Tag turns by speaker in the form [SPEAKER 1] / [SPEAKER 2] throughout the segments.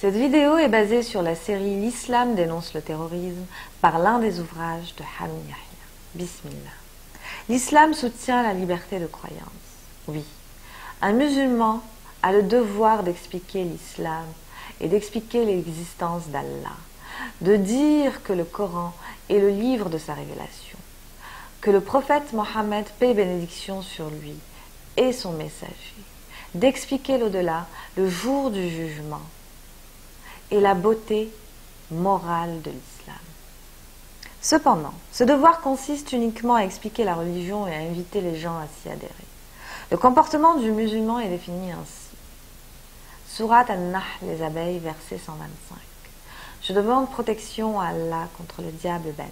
[SPEAKER 1] Cette vidéo est basée sur la série L'Islam dénonce le terrorisme par l'un des ouvrages de Haroun Yahya. Bismillah. L'islam soutient la liberté de croyance. Oui, un musulman a le devoir d'expliquer l'islam et d'expliquer l'existence d'Allah, de dire que le Coran est le livre de sa révélation, que le prophète Mohammed, paix et bénédiction sur lui, est son messager, d'expliquer l'au-delà, le jour du jugement, et la beauté morale de l'islam. Cependant, ce devoir consiste uniquement à expliquer la religion et à inviter les gens à s'y adhérer. Le comportement du musulman est défini ainsi. Surat An-Nahl, les abeilles, verset 125. Je demande protection à Allah contre le diable banni.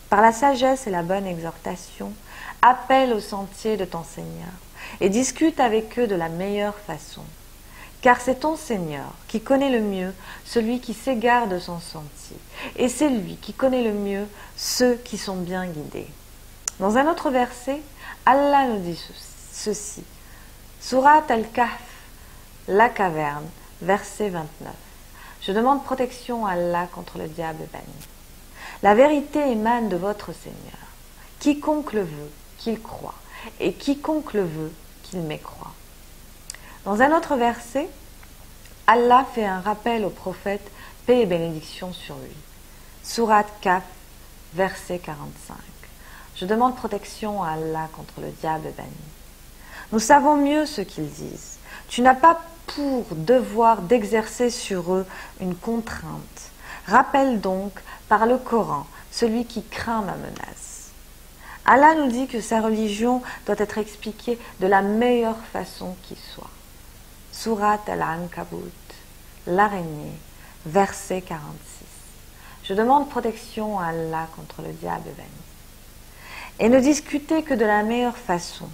[SPEAKER 1] Par la sagesse et la bonne exhortation, appelle au sentier de ton Seigneur et discute avec eux de la meilleure façon. Car c'est ton Seigneur qui connaît le mieux celui qui s'égare de son sentier, et c'est lui qui connaît le mieux ceux qui sont bien guidés. Dans un autre verset, Allah nous dit ceci. Surat Al-Kahf, la caverne, verset 29. Je demande protection à Allah contre le diable banni. La vérité émane de votre Seigneur. Quiconque le veut, qu'il croit, et quiconque le veut, qu'il mécroit. Dans un autre verset, Allah fait un rappel au prophète, paix et bénédiction sur lui. Surat Kaf, verset 45. Je demande protection à Allah contre le diable banni. Nous savons mieux ce qu'ils disent. Tu n'as pas pour devoir d'exercer sur eux une contrainte. Rappelle donc par le Coran celui qui craint ma menace. Allah nous dit que sa religion doit être expliquée de la meilleure façon qui soit. Surat Al-Ankabut, l'araignée, verset 46. Je demande protection à Allah contre le diable banni. Et ne discutez que de la meilleure façon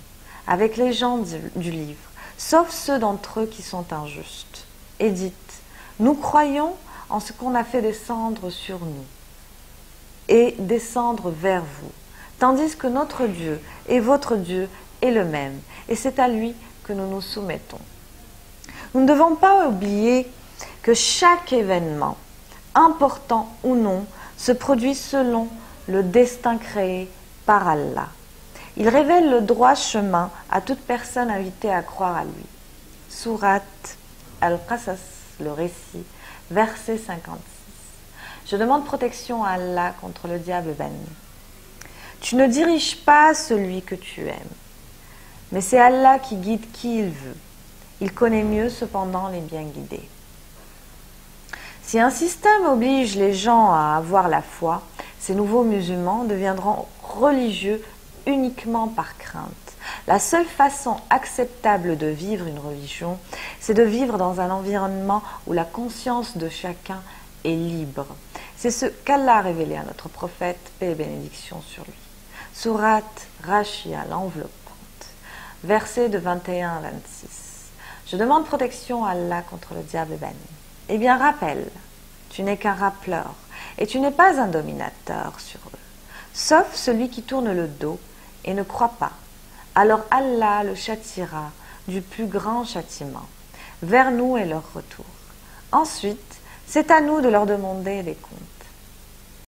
[SPEAKER 1] avec les gens du livre, sauf ceux d'entre eux qui sont injustes. Et dites, nous croyons en ce qu'on a fait descendre sur nous et descendre vers vous, tandis que notre Dieu et votre Dieu est le même, et c'est à lui que nous nous soumettons. Nous ne devons pas oublier que chaque événement, important ou non, se produit selon le destin créé par Allah. Il révèle le droit chemin à toute personne invitée à croire à lui. Surat Al-Qasas, le récit, verset 56. Je demande protection à Allah contre le diable banni. Tu ne diriges pas celui que tu aimes, mais c'est Allah qui guide qui il veut. Il connaît mieux cependant les bien guidés. Si un système oblige les gens à avoir la foi, ces nouveaux musulmans deviendront religieux uniquement par crainte. La seule façon acceptable de vivre une religion, c'est de vivre dans un environnement où la conscience de chacun est libre. C'est ce qu'Allah a révélé à notre prophète, paix et bénédiction sur lui. Surat Rashia, l'enveloppante, versets de 21 à 26. Je demande protection à Allah contre le diable banni. Eh bien, rappelle, tu n'es qu'un rappeleur, et tu n'es pas un dominateur sur eux, sauf celui qui tourne le dos et ne croit pas. Alors Allah le châtiera du plus grand châtiment. Vers nous est leur retour. Ensuite, c'est à nous de leur demander des comptes.